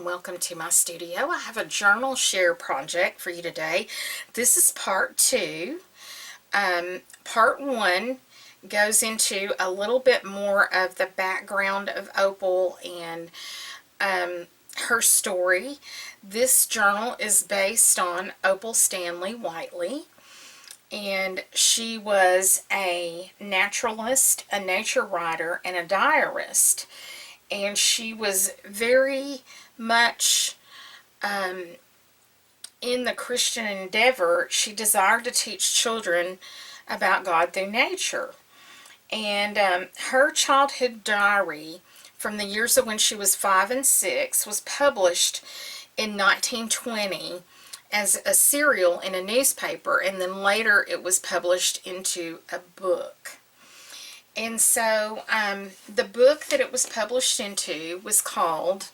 welcome to my studio. I have a journal share project for you today. This is part 2. Part 1 goes into a little bit more of the background of Opal and her story. This journal is based on Opal Stanley Whiteley, and she was a naturalist, a nature writer, and a diarist. And she was very much in the Christian endeavor. She desired to teach children about God through nature. And her childhood diary from the years of when she was 5 and 6 was published in 1920 as a serial in a newspaper, and then later it was published into a book. And so the book that it was published into was called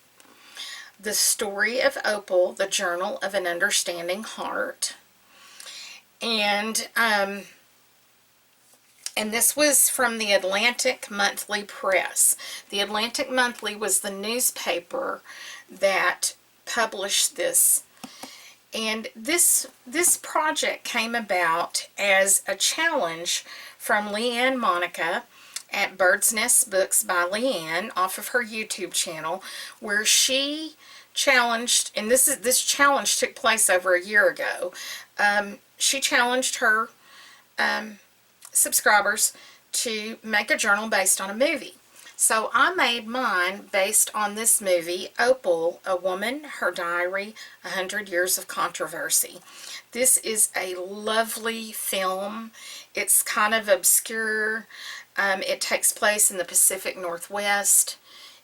The Story of Opal, The Journal of an Understanding Heart. And this was from the Atlantic Monthly Press. The Atlantic Monthly was the newspaper that published this. And this project came about as a challenge from Leanne Monica at Bird's Nest Books by Leanne off of her YouTube channel, where she challenged, and this challenge took place over a year ago. She challenged her subscribers to make a journal based on a movie. So I made mine based on this movie, Opal, A Woman, Her Diary, 100 Years of Controversy. This is a lovely film. It's kind of obscure. It takes place in the Pacific Northwest.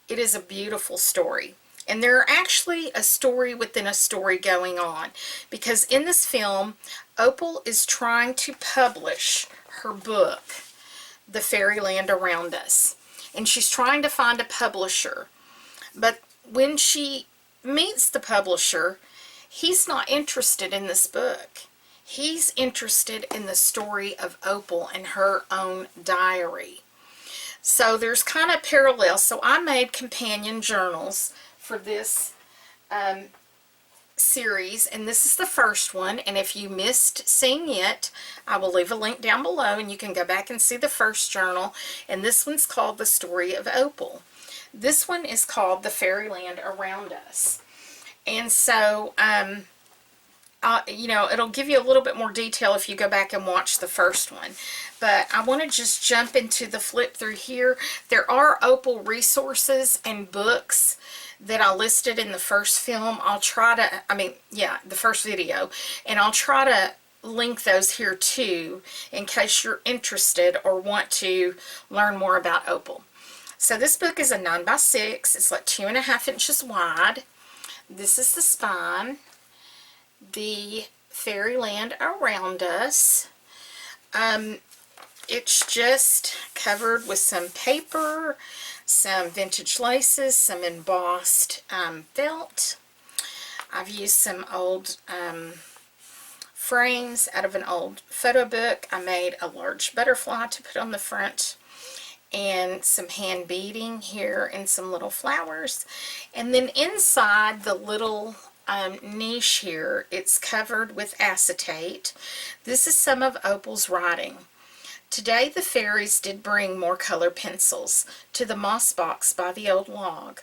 It is a beautiful story. And there are actually a story within a story going on, because in this film, Opal is trying to publish her book, The Fairyland Around Us. And she's trying to find a publisher. But when she meets the publisher, he's not interested in this book. He's interested in the story of Opal and her own diary. So there's kind of parallels. So I made companion journals for this series, and this is the first one. And if you missed seeing it, I will leave a link down below and you can go back and see the first journal. And this one's called The Story of Opal. This one is called The Fairyland Around Us. And so you know, it'll give you a little bit more detail if you go back and watch the first one. But I want to just jump into the flip through here. There are Opal resources and books that I listed in the first film. I'll try to, the first video, and I'll try to link those here too in case you're interested or want to learn more about Opal. So this book is a 9x6. It's like 2.5 inches wide. This is the spine. The Fairyland Around Us. It's just covered with some paper, some vintage laces, some embossed felt. I've used some old frames out of an old photo book. I made a large butterfly to put on the front, and some hand beading here and some little flowers. And then inside the little niche here, it's covered with acetate. This is some of Opal's writing. Today the fairies did bring more color pencils to the moss box by the old log.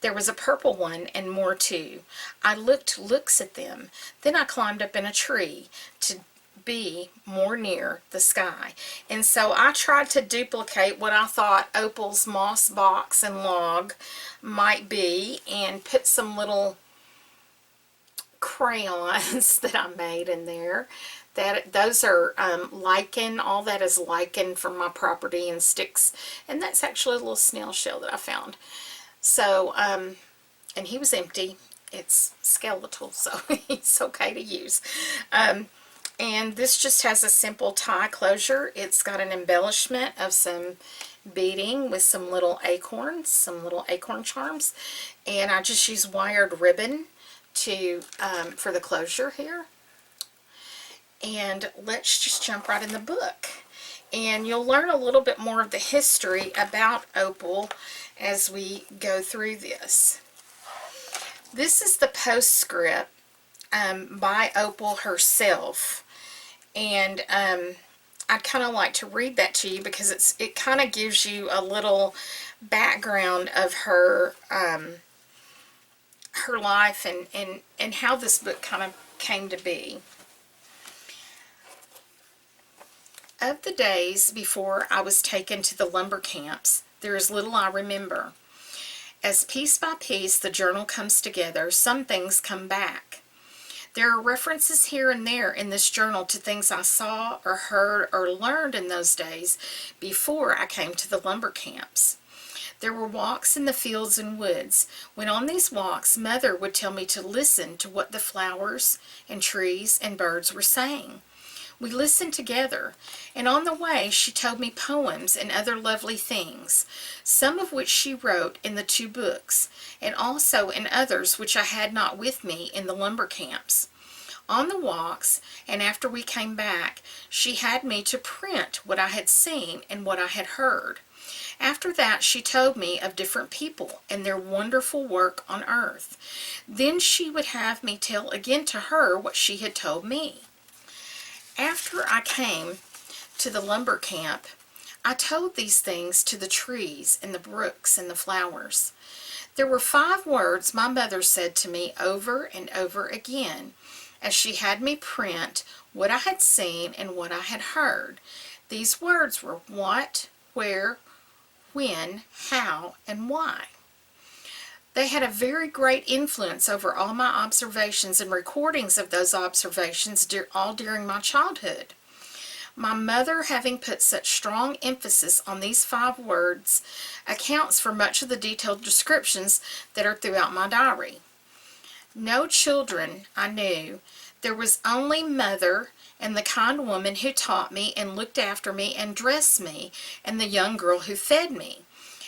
There was a purple one and more too. I looked looks at them. Then I climbed up in a tree to be more near the sky. And so I tried to duplicate what I thought Opal's moss box and log might be, and put some little crayons that I made in there. Those are lichen. All that is lichen from my property and sticks. And that's actually a little snail shell that I found. So, and he was empty. It's skeletal, so it's okay to use. And this just has a simple tie closure. It's got an embellishment of some beading with some little acorns, some little acorn charms. And I just use wired ribbon to for the closure here. And let's just jump right in the book, and you'll learn a little bit more of the history about Opal as we go through this. This is the postscript by Opal herself, and I'd kind of like to read that to you because it kind of gives you a little background of her her life and how this book kind of came to be. Of the days before I was taken to the lumber camps, there is little I remember. As piece by piece the journal comes together, some things come back. There are references here and there in this journal to things I saw or heard or learned in those days before I came to the lumber camps. There were walks in the fields and woods, when on these walks Mother would tell me to listen to what the flowers and trees and birds were saying. We listened together, and on the way she told me poems and other lovely things, some of which she wrote in the 2 books, and also in others which I had not with me in the lumber camps. On the walks, and after we came back, she had me to print what I had seen and what I had heard. After that she told me of different people and their wonderful work on earth. Then she would have me tell again to her what she had told me. After I came to the lumber camp, I told these things to the trees and the brooks and the flowers. There were 5 words my mother said to me over and over again, as she had me print what I had seen and what I had heard. These words were what, where, when, how, and why. They had a very great influence over all my observations and recordings of those observations all during my childhood. My mother, having put such strong emphasis on these 5 words, accounts for much of the detailed descriptions that are throughout my diary. No children I knew. There was only Mother and the kind woman who taught me and looked after me and dressed me, and the young girl who fed me.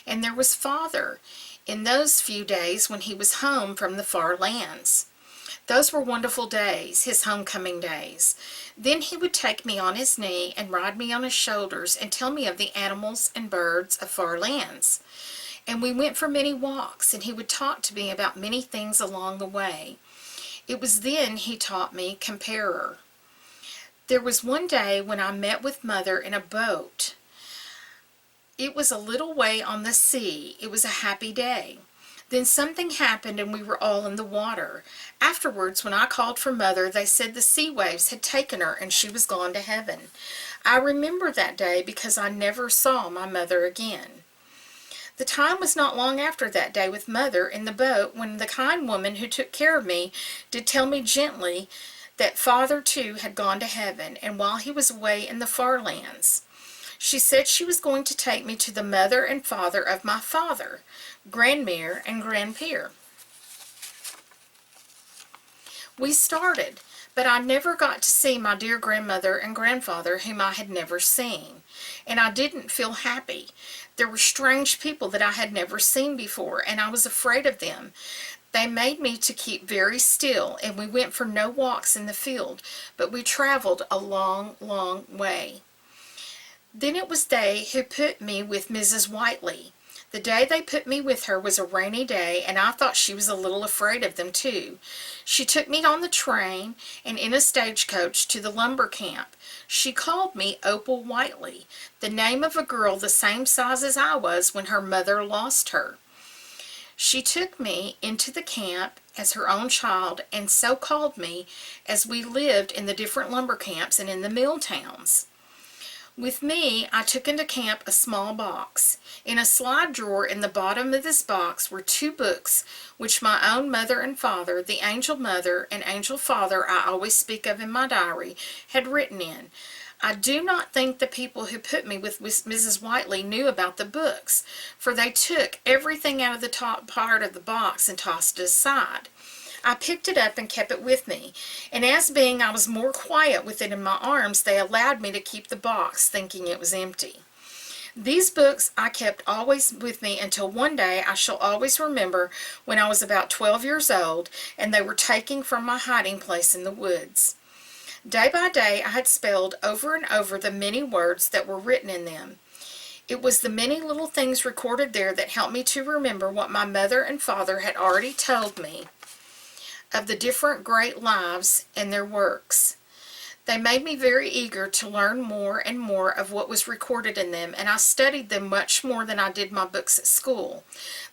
And there was Father, in those few days when he was home from the far lands. Those were wonderful days, his homecoming days. Then he would take me on his knee and ride me on his shoulders and tell me of the animals and birds of far lands. And we went for many walks, and he would talk to me about many things along the way. It was then he taught me comparer. There was one day when I met with Mother in a boat. It was a little way on the sea. It was a happy day. Then something happened and we were all in the water. Afterwards, when I called for Mother, they said the sea waves had taken her and she was gone to heaven. I remember that day because I never saw my mother again. The time was not long after that day with Mother in the boat when the kind woman who took care of me did tell me gently that Father too had gone to heaven, and while he was away in the far lands. She said she was going to take me to the mother and father of my father, Grandmere and Grandpere. We started, but I never got to see my dear grandmother and grandfather whom I had never seen, and I didn't feel happy. There were strange people that I had never seen before, and I was afraid of them. They made me to keep very still, and we went for no walks in the field, but we traveled a long, long way. Then it was they who put me with Mrs. Whiteley. The day they put me with her was a rainy day, and I thought she was a little afraid of them too. She took me on the train and in a stagecoach to the lumber camp. She called me Opal Whiteley, the name of a girl the same size as I was when her mother lost her. She took me into the camp as her own child, and so called me as we lived in the different lumber camps and in the mill towns. With me, I took into camp a small box. In a slide drawer in the bottom of this box were 2 books which my own mother and father, the Angel Mother and Angel Father I always speak of in my diary, had written in. I do not think the people who put me with Mrs. Whiteley knew about the books, for they took everything out of the top part of the box and tossed it aside. I picked it up and kept it with me, and as being I was more quiet with it in my arms, they allowed me to keep the box, thinking it was empty. These books I kept always with me until one day I shall always remember, when I was about 12 years old, and they were taken from my hiding place in the woods. Day by day I had spelled over and over the many words that were written in them. It was the many little things recorded there that helped me to remember what my mother and father had already told me of the different great lives and their works. They made me very eager to learn more and more of what was recorded in them, and I studied them much more than I did my books at school.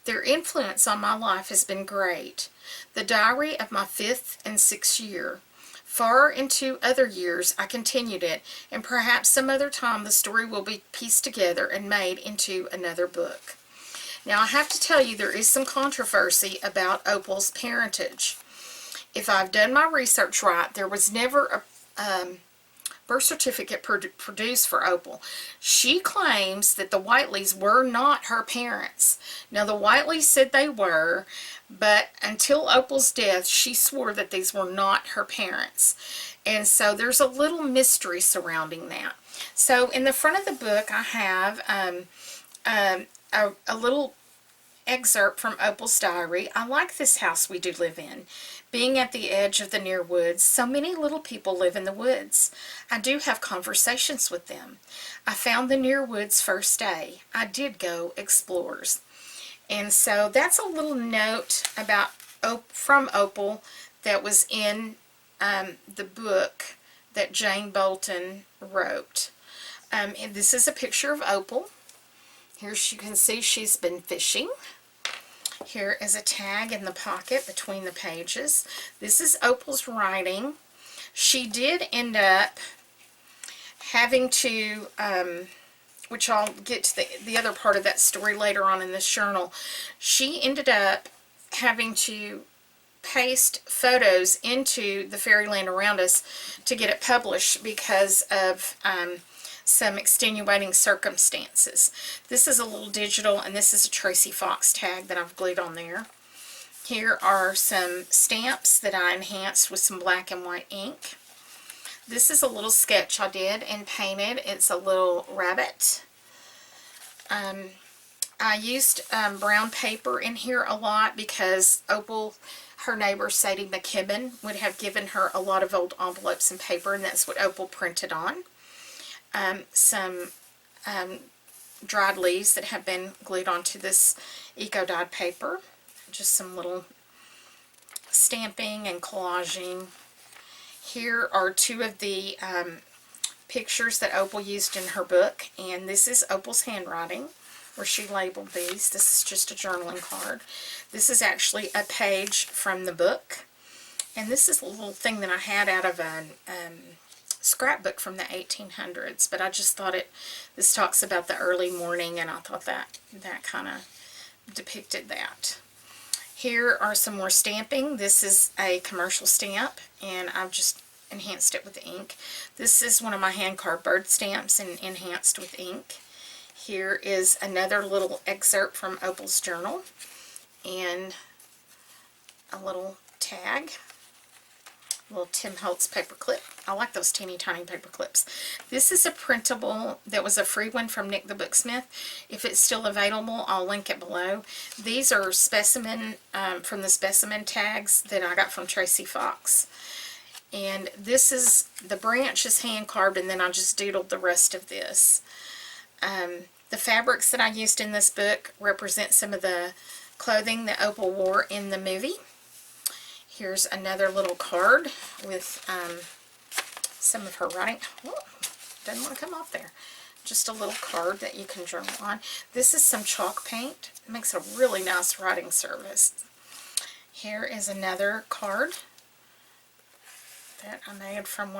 Their influence on my life has been great. The diary of my 5th and 6th year. Far into other years I continued it, and perhaps some other time the story will be pieced together and made into another book. Now I have to tell you, there is some controversy about Opal's parentage. If I've done my research right, there was never a birth certificate produced for Opal. She claims that the Whiteleys were not her parents. Now the Whiteleys said they were, but until Opal's death she swore that these were not her parents. And so there's a little mystery surrounding that. So in the front of the book I have a little excerpt from Opal's diary. I like this house we do live in. Being at the edge of the near woods, so many little people live in the woods. I do have conversations with them. I found the near woods first day. I did go explorers. And so that's a little note about from Opal that was in the book that Jane Boulton wrote. And this is a picture of Opal. Here you can see she's been fishing. Here is a tag in the pocket between the pages. This is Opal's writing. She did end up having to, which I'll get to the other part of that story later on in this journal, she ended up having to paste photos into the Fairyland Around Us to get it published because of some extenuating circumstances. This is a little digital, and this is a Tracy Fox tag that I've glued on there. Here are some stamps that I enhanced with some black and white ink. This is a little sketch I did and painted. It's a little rabbit. I used brown paper in here a lot because Opal, her neighbor Sadie McKibben, would have given her a lot of old envelopes and paper, and that's what Opal printed on. Some dried leaves that have been glued onto this eco-dyed paper. Just some little stamping and collaging. Here are two of the pictures that Opal used in her book, and this is Opal's handwriting where she labeled these. This is just a journaling card. This is actually a page from the book, and this is a little thing that I had out of a scrapbook from the 1800s, but I just thought this talks about the early morning, and I thought that kind of depicted that. Here are some more stamping. This is a commercial stamp, and I've just enhanced it with ink. This is one of my hand carved bird stamps and enhanced with ink. Here is another little excerpt from Opal's journal, and a little tag. Little Tim Holtz paper clip. I like those teeny tiny paper clips. This is a printable that was a free one from Nick the Booksmith. If it's still available, I'll link it below. These are specimen from the specimen tags that I got from Tracy Fox. And this is, the branch is hand carved, and then I just doodled the rest of this. The fabrics that I used in this book represent some of the clothing that Opal wore in the movie. Here's another little card with some of her writing. Oh, doesn't want to come off there. Just a little card that you can journal on. This is some chalk paint. It makes a really nice writing service. Here is another card that I made from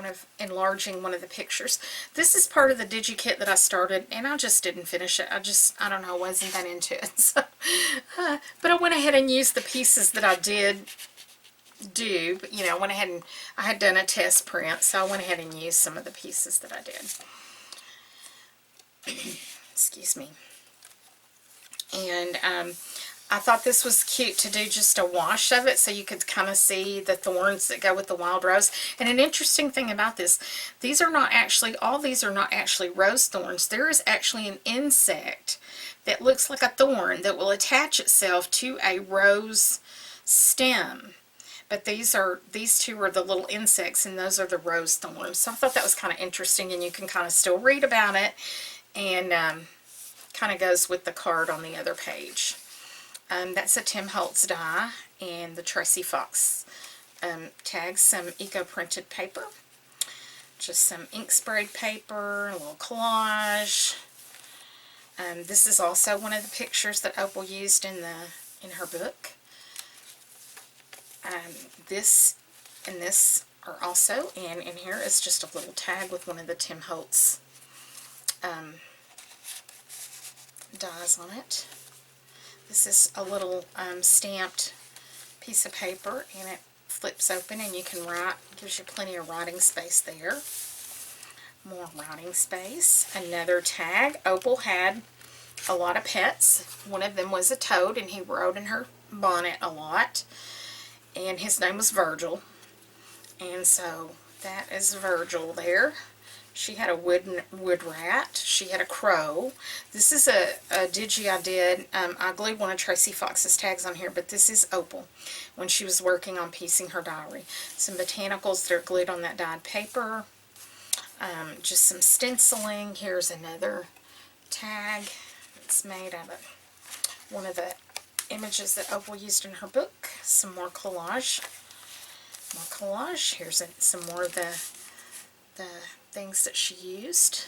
enlarging one of the pictures. This is part of the digi-kit that I started, and I just didn't finish it. I don't know, wasn't that into it. So, but I went ahead and used the pieces that I did do, but, you know, I went ahead and I had done a test print, so I went ahead and used some of the pieces that I did. Excuse me. And I thought this was cute to do just a wash of it so you could kind of see the thorns that go with the wild rose. And an interesting thing about this, these are not actually, all these are not actually rose thorns. There is actually an insect that looks like a thorn that will attach itself to a rose stem. But these two are the little insects, and those are the rose thorns. So I thought that was kind of interesting, and you can kind of still read about it, and kind of goes with the card on the other page. That's a Tim Holtz die, and the Tracy Fox tags, some eco-printed paper. Just some ink sprayed paper, a little collage. This is also one of the pictures that Opal used in her book. This and this are also, and in here is just a little tag with one of the Tim Holtz dies on it. This is a little stamped piece of paper, and it flips open and you can write. Gives you plenty of writing space there. More writing space. Another tag. Opal had a lot of pets. One of them was a toad, and he rode in her bonnet a lot, and his name was Virgil. And so that is Virgil there. She had a wood rat. She had a crow. This is a digi I did. I glued one of Tracy Fox's tags on here, but this is Opal when she was working on piecing her diary. Some botanicals that are glued on that dyed paper. Just some stenciling. Here's another tag. It's made out of one of the images that Opal used in her book. Some more collage. Here's some more of the things that she used.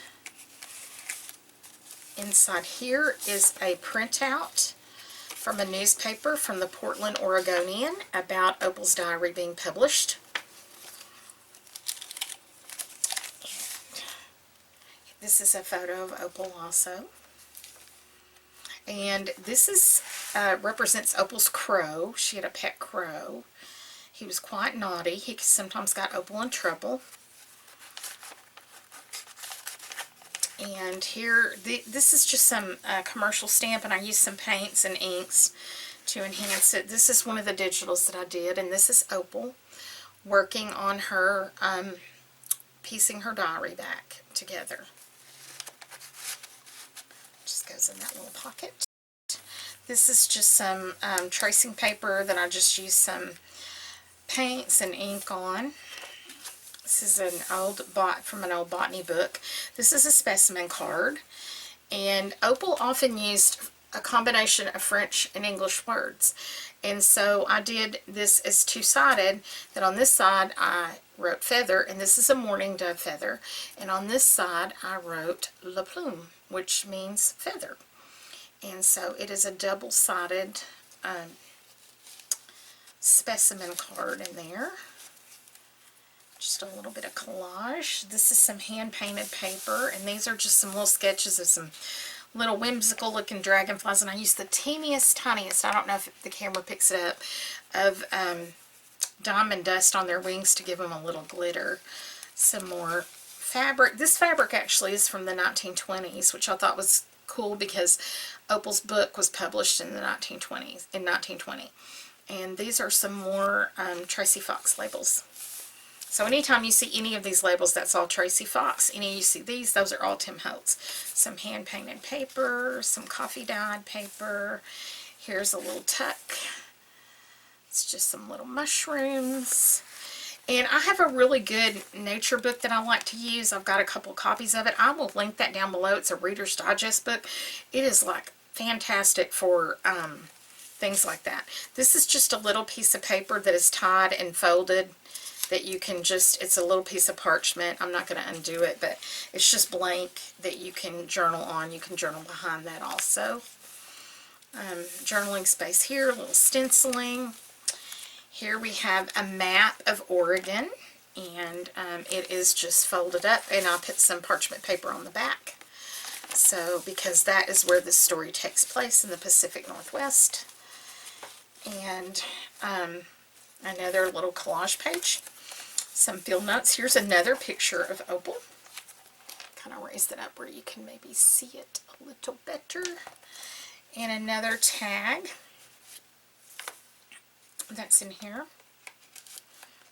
Inside here is a printout from a newspaper from the Portland Oregonian about Opal's diary being published. And this is a photo of Opal also. And this is represents Opal's crow. She had a pet crow. He was quite naughty. He sometimes got Opal in trouble. And here, this is just some commercial stamp, and I used some paints and inks to enhance it. This is one of the digitals that I did, and this is Opal working on her, piecing her diary back together. Just goes in that little pocket. This is just some tracing paper that I just used some paints and ink on. This is from an old botany book. This is a specimen card, and Opal often used a combination of French and English words, and so I did this as two-sided. That on this side I wrote feather, and this is a mourning dove feather, and on this side I wrote la plume, which means feather. And so it is a double-sided specimen card in there. Just a little bit of collage. This is some hand-painted paper, and these are just some little sketches of some little whimsical looking dragonflies, and I used the teeniest, tiniest, I don't know if the camera picks it up, of diamond dust on their wings to give them a little glitter. Some more fabric. This fabric actually is from the 1920s, which I thought was cool because Opal's book was published in the 1920. And these are some more Tracy Fox labels. So anytime you see any of these labels, that's all Tracy Fox. Any you see these, those are all Tim Holtz. Some hand-painted paper, some coffee-dyed paper. Here's a little tuck. It's just some little mushrooms. And I have a really good nature book that I like to use. I've got a couple copies of it. I will link that down below. It's a Reader's Digest book. It is like fantastic for things like that. This is just a little piece of paper that is tied and folded that you can just, it's a little piece of parchment. I'm not going to undo it, but it's just blank that you can journal on. You can journal behind that also. Journaling space here, a little stenciling. Here we have a map of Oregon, and it is just folded up, and I'll put some parchment paper on the back. So, because that is where this story takes place, in the Pacific Northwest. And another little collage page. Some field notes. Here's another picture of Opal. Kind of raise it up where you can maybe see it a little better. And another tag that's in here.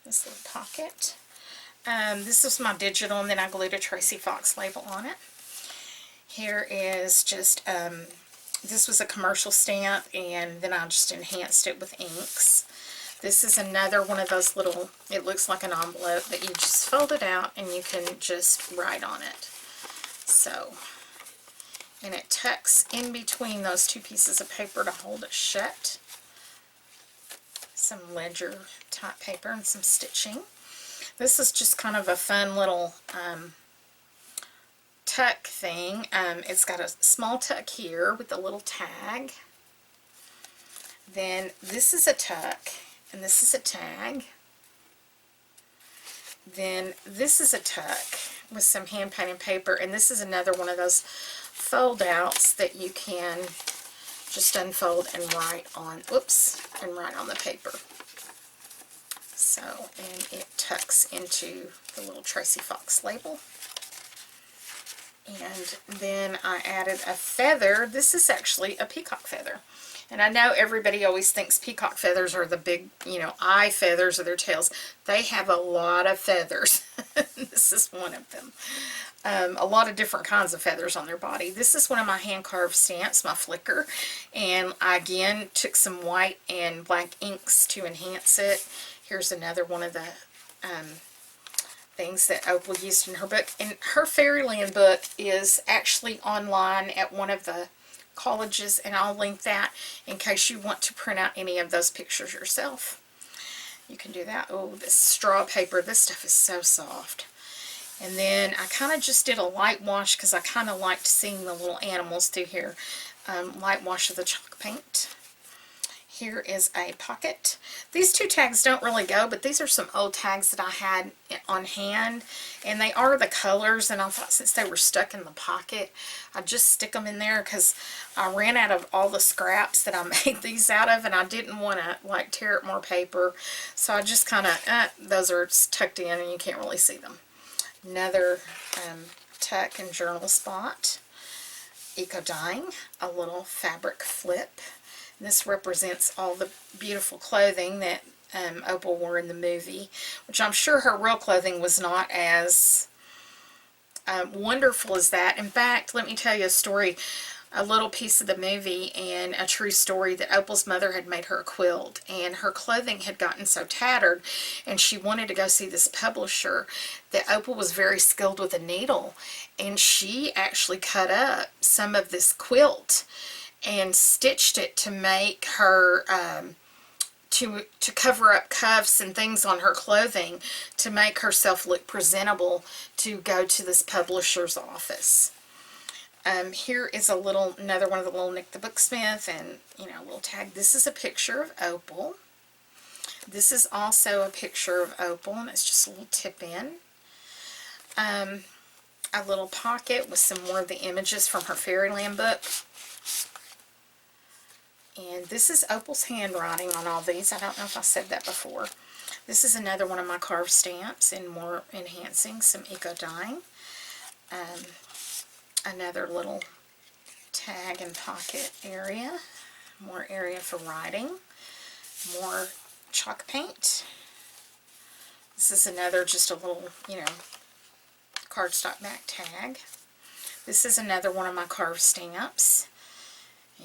This little pocket. This is my digital, and then I glued a Tracy Fox label on it. Here is just, this was a commercial stamp, and then I just enhanced it with inks. This is another one of those little, it looks like an envelope that you just fold it out and you can just write on it. So, and it tucks in between those two pieces of paper to hold it shut. some ledger type paper and some stitching. This is just kind of a fun little tuck thing. It's got a small tuck here with a little tag. Then this is a tuck, and this is a tag. Then this is a tuck with some hand painted paper, and this is another one of those fold outs that you can just unfold and write on, and write on the paper. So, and it tucks into the little Tracy Fox label. And then I added a feather. This is actually a peacock feather. And I know everybody always thinks peacock feathers are the big, you know, eye feathers of their tails. They have a lot of feathers. This is one of them. A lot of different kinds of feathers on their body. This is one of my hand-carved stamps, my flicker. And I, again, took some white and black inks to enhance it. Here's another one of the things that Opal used in her book. And her Fairyland book is actually online at one of the colleges, and I'll link that in case you want to print out any of those pictures yourself. You can do that. Oh, this straw paper, this stuff is so soft. And then I kind of just did a light wash because I kind of liked seeing the little animals through here. Light wash of the chalk paint. Here is a pocket. These two tags don't really go, but these are some old tags that I had on hand, and they are the colors, and I thought since they were stuck in the pocket, I'd just stick them in there because I ran out of all the scraps that I made these out of, and I didn't want to like tear up more paper, so I just kind of, those are tucked in and you can't really see them. Another tuck and journal spot. Eco dyeing, a little fabric flip. This represents all the beautiful clothing that Opal wore in the movie, which I'm sure her real clothing was not as wonderful as that. In fact, let me tell you a story, a little piece of the movie and a true story, that Opal's mother had made her a quilt, and her clothing had gotten so tattered, and she wanted to go see this publisher, that Opal was very skilled with a needle, and she actually cut up some of this quilt and stitched it to make her, to cover up cuffs and things on her clothing to make herself look presentable to go to this publisher's office. Here is another one of the little Nick the Booksmith, and, you know, a little tag. This is a picture of Opal. This is also a picture of Opal, and it's just a little tip in. A little pocket with some more of the images from her Fairyland book. And this is Opal's handwriting on all these. I don't know if I said that before. This is another one of my carved stamps, and more enhancing, some eco dyeing. Another little tag and pocket area. More area for writing. More chalk paint. This is another, just a little, you know, cardstock back tag. This is another one of my carved stamps.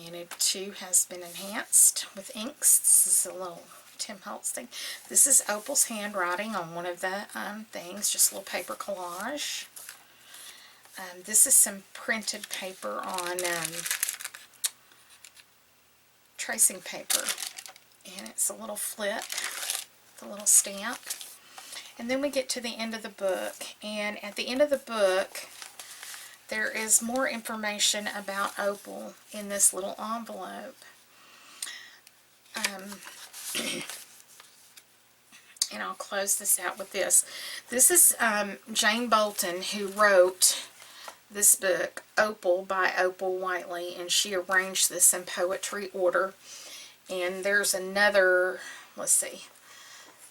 And it too has been enhanced with inks. This is a little Tim Holtz thing. This is Opal's handwriting on one of the things, just a little paper collage. This is some printed paper on tracing paper. And it's a little flip, the little stamp. And then we get to the end of the book. And at the end of the book, there is more information about Opal in this little envelope. And I'll close this out with this. This is Jane Boulton, who wrote this book, Opal, by Opal Whiteley, and she arranged this in poetry order. And there's another, let's see,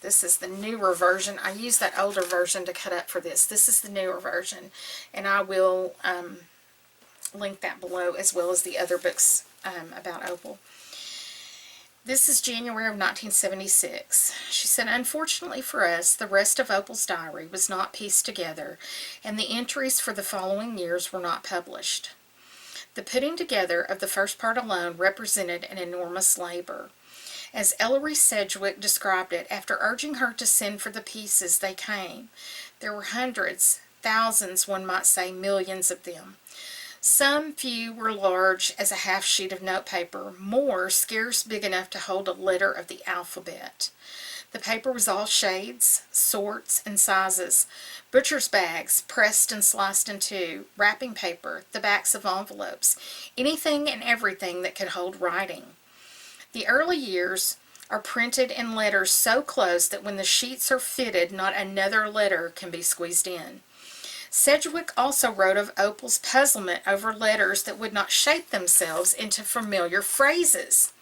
this is the newer version. I used that older version to cut up for this. This is the newer version, and I will link that below, as well as the other books about Opal. This is January of 1976. She said, unfortunately for us, the rest of Opal's diary was not pieced together, and the entries for the following years were not published. The putting together of the first part alone represented an enormous labor. As Ellery Sedgwick described it, after urging her to send for the pieces, they came. There were hundreds, thousands, one might say millions of them. Some few were large as a half sheet of notepaper, more scarce big enough to hold a letter of the alphabet. The paper was all shades, sorts, and sizes, butcher's bags, pressed and sliced in two, wrapping paper, the backs of envelopes, anything and everything that could hold writing. The early years are printed in letters so close that when the sheets are fitted, not another letter can be squeezed in. Sedgwick also wrote of Opal's puzzlement over letters that would not shape themselves into familiar phrases.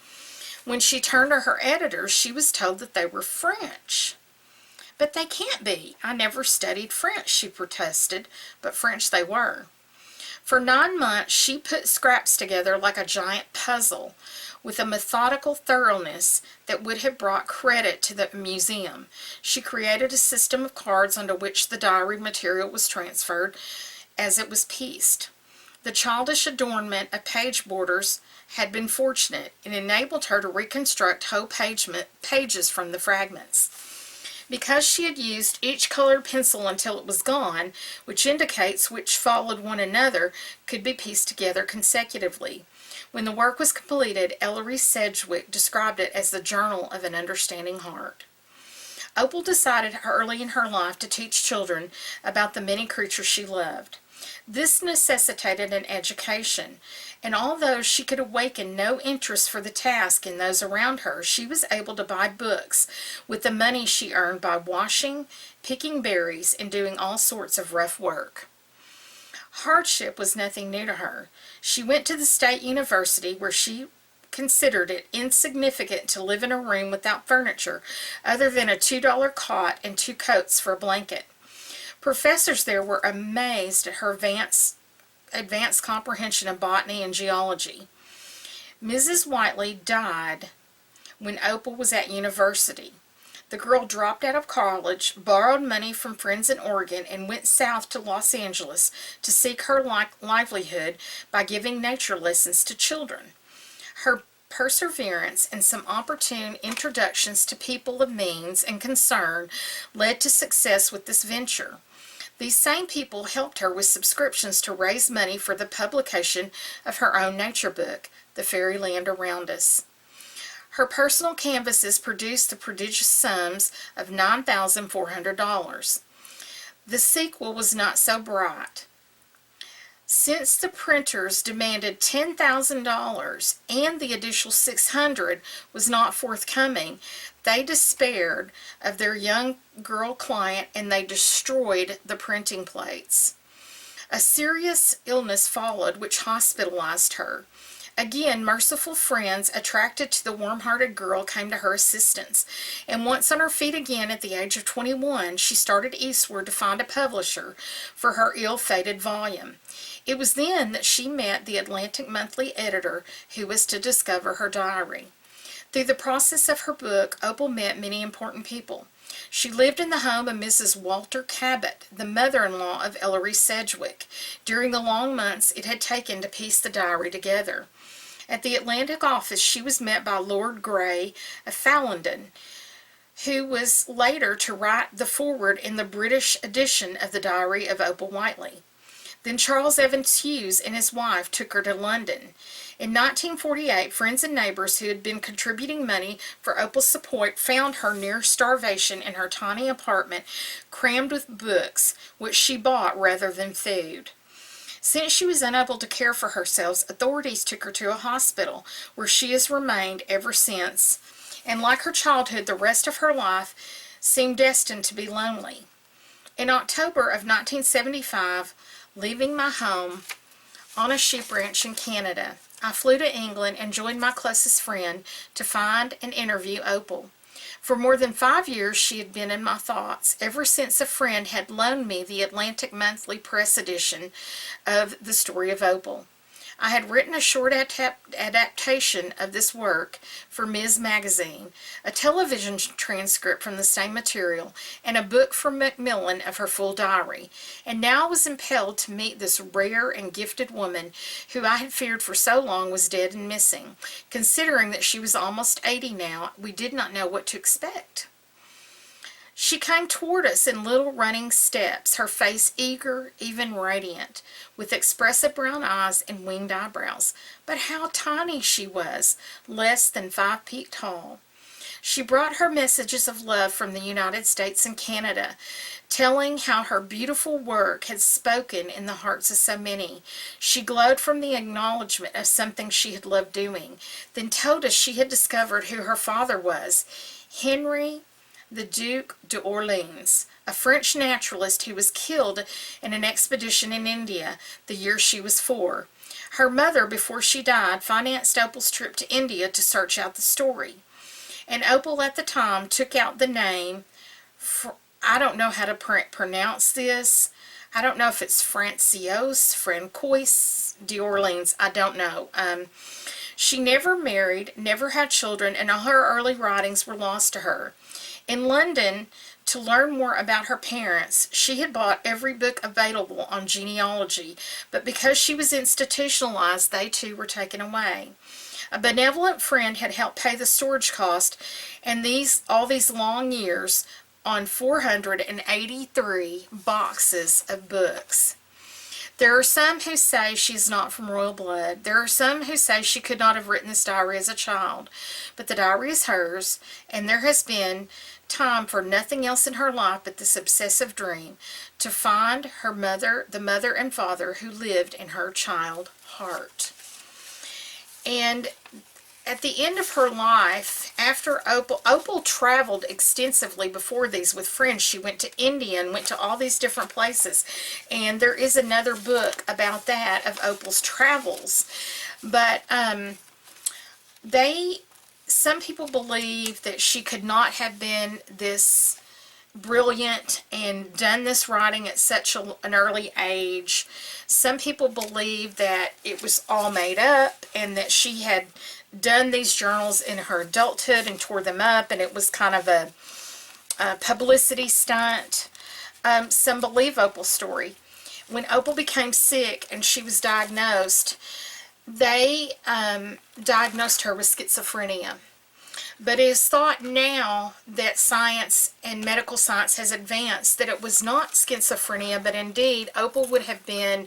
When she turned to her editors, she was told that they were French. "But they can't be. I never studied French," she protested, but French they were. For 9 months, she put scraps together like a giant puzzle, with a methodical thoroughness that would have brought credit to the museum. She created a system of cards onto which the diary material was transferred as it was pieced. The childish adornment of page borders had been fortunate. It enabled her to reconstruct whole pages from the fragments. Because she had used each colored pencil until it was gone, which indicates which followed one another, could be pieced together consecutively. When the work was completed, Ellery Sedgwick described it as the journal of an understanding heart. Opal decided early in her life to teach children about the many creatures she loved. This necessitated an education, and although she could awaken no interest for the task in those around her, she was able to buy books with the money she earned by washing, picking berries, and doing all sorts of rough work. Hardship was nothing new to her. She went to the State University, where she considered it insignificant to live in a room without furniture other than a $2 cot and 2 coats for a blanket. Professors there were amazed at her advanced comprehension of botany and geology. Mrs. Whiteley died when Opal was at university. The girl dropped out of college, borrowed money from friends in Oregon, and went south to Los Angeles to seek her livelihood by giving nature lessons to children. Her perseverance and some opportune introductions to people of means and concern led to success with this venture. These same people helped her with subscriptions to raise money for the publication of her own nature book, The Fairyland Around Us. Her personal canvases produced the prodigious sums of $9,400. The sequel was not so bright. Since the printers demanded $10,000 and the additional $600 was not forthcoming, they despaired of their young girl client and they destroyed the printing plates. A serious illness followed, which hospitalized her. Again, merciful friends attracted to the warm-hearted girl came to her assistance, and once on her feet again at the age of 21, she started eastward to find a publisher for her ill-fated volume. It was then that she met the Atlantic Monthly editor who was to discover her diary. Through the process of her book, Opal met many important people. She lived in the home of Mrs. Walter Cabot, the mother-in-law of Ellery Sedgwick, during the long months it had taken to piece the diary together. At the Atlantic office, she was met by Lord Grey of Fallendon, who was later to write the foreword in the British edition of the Diary of Opal Whiteley. Then Charles Evans Hughes and his wife took her to London. In 1948, friends and neighbors who had been contributing money for Opal's support found her near starvation in her tiny apartment, crammed with books, which she bought rather than food. Since she was unable to care for herself, authorities took her to a hospital, where she has remained ever since, and like her childhood, the rest of her life seemed destined to be lonely. In October of 1975, leaving my home on a sheep ranch in Canada, I flew to England and joined my closest friend to find and interview Opal. For more than 5 years she had been in my thoughts, ever since a friend had loaned me the Atlantic Monthly Press edition of The Story of Opal. I had written a short adaptation of this work for Ms. Magazine, a television transcript from the same material, and a book from Macmillan of her full diary, and now I was impelled to meet this rare and gifted woman who I had feared for so long was dead and missing. Considering that she was almost 80 now, we did not know what to expect. She came toward us in little running steps, her face eager, even radiant, with expressive brown eyes and winged eyebrows. But how tiny she was, less than 5 feet tall. She brought her messages of love from the United States and Canada, telling how her beautiful work had spoken in the hearts of so many. She glowed from the acknowledgement of something she had loved doing, then told us she had discovered who her father was, Henry the Duke d'Orleans, a French naturalist who was killed in an expedition in India the year she was 4. Her mother, before she died, financed Opal's trip to India to search out the story. And Opal at the time took out the name, I don't know how to pronounce this. I don't know if it's Francois d'Orleans. I don't know. She never married, never had children, and all her early writings were lost to her. In London, to learn more about her parents, she had bought every book available on genealogy, but because she was institutionalized, they too were taken away. A benevolent friend had helped pay the storage cost, and all these long years on 483 boxes of books. There are some who say she is not from royal blood. There are some who say she could not have written this diary as a child. But the diary is hers, and there has been time for nothing else in her life but this obsessive dream to find her mother, the mother and father who lived in her child heart. And at the end of her life, after Opal traveled extensively before these with friends. She went to India and went to all these different places. And there is another book about that, of Opal's travels. But some people believe that she could not have been this brilliant and done this writing at such an early age. Some people believe that it was all made up and that she had done these journals in her adulthood and tore them up, and it was kind of a publicity stunt. Some believe Opal's story. When Opal became sick and she was diagnosed, they diagnosed her with schizophrenia. But it is thought now that science and medical science has advanced that it was not schizophrenia, but indeed Opal would have been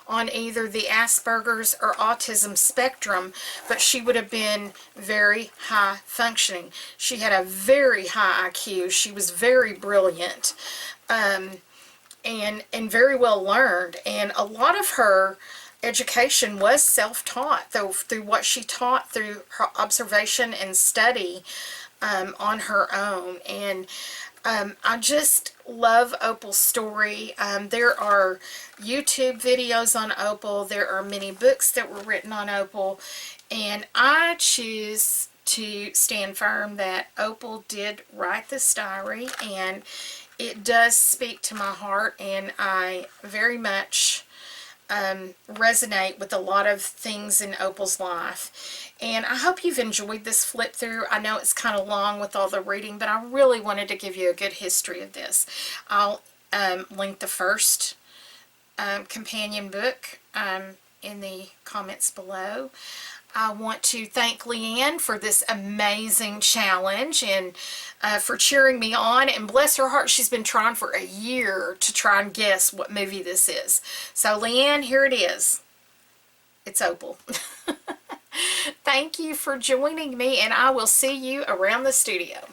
on either the Asperger's or autism spectrum, but she would have been very high functioning. She had a very high IQ. She was very brilliant and very well learned. And a lot of her education was self-taught, though, through what she taught through her observation and study on her own. And I just love Opal's story. There are YouTube videos on Opal. There are many books that were written on Opal. And I choose to stand firm that Opal did write this diary. And it does speak to my heart. And I very much resonate with a lot of things in Opal's life. And I hope you've enjoyed this flip through. I know it's kind of long with all the reading, but I really wanted to give you a good history of this. I'll link the first companion book in the comments below. I want to thank Leanne for this amazing challenge and for cheering me on. And bless her heart, she's been trying for a year to try and guess what movie this is. So Leanne, here it is. It's Opal. Thank you for joining me, and I will see you around the studio.